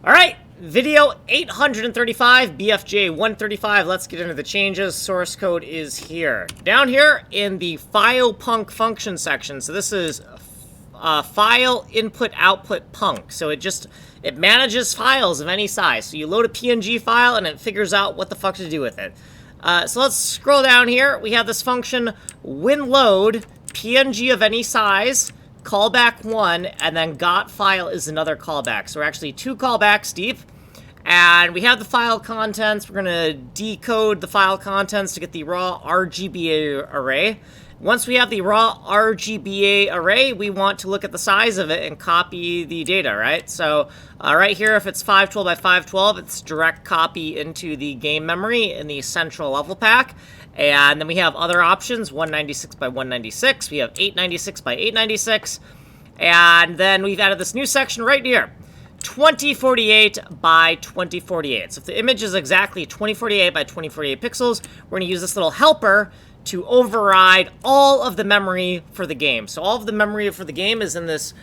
Alright, video 835, BFJ 135. Let's get into the changes. Source code is here. Down here in the FIOPUNK function section, so this is file input output punk. So it manages files of any size. So you load a PNG file and it figures out what the fuck to do with it. So let's scroll down here. We have this function when load PNG of any size, callback 1, and then got file is another callback. So we're actually 2 callbacks deep. And we have the file contents. We're going to decode the file contents to get the raw RGBA array. Once we have the raw RGBA array, we want to look at the size of it and copy the data, right? So right here, if it's 512 by 512, it's direct copy into the game memory in the central level pack. And then we have other options, 196 by 196. We have 896 by 896. And then we've added this new section right here, 2048 by 2048. So if the image is exactly 2048 by 2048 pixels, we're going to use this little helper to override all of the memory for the game. So all of the memory for the game is in this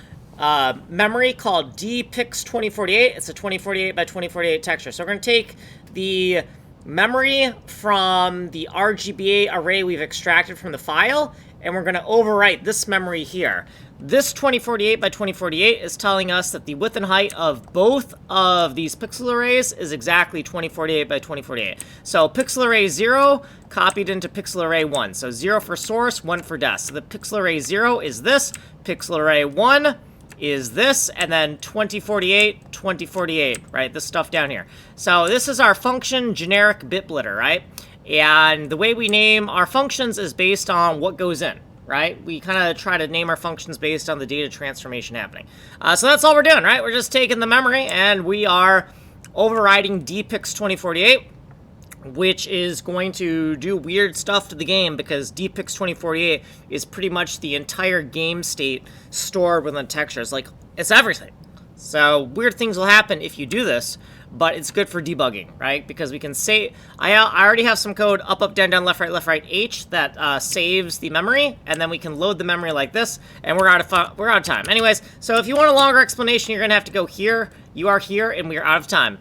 memory called dpix2048. It's a 2048 by 2048 texture. So we're going to take the memory from the RGBA array we've extracted from the file, and we're going to overwrite this memory here. This 2048 by 2048 is telling us that the width and height of both of these pixel arrays is exactly 2048 by 2048. So pixel array 0 copied into pixel array 1. So 0 for source, 1 for des. So the pixel array 0 is this, pixel array 1 is this, and then 2048, 2048, right? This stuff down here. So this is our function generic bit blitter, right? And the way we name our functions is based on what goes in, right? We kind of try to name our functions based on the data transformation happening. So that's all we're doing, right? We're just taking the memory and we are overriding dpix2048, which is going to do weird stuff to the game because dpix2048 is pretty much the entire game state stored within textures. Like, it's everything. So weird things will happen if you do this, but it's good for debugging, right? Because we can say, I already have some code up, up, down, down, left, right, H that saves the memory, and then we can load the memory like this, and we're out of time. Anyways, so if you want a longer explanation, you're gonna have to go here. You are here, and we are out of time.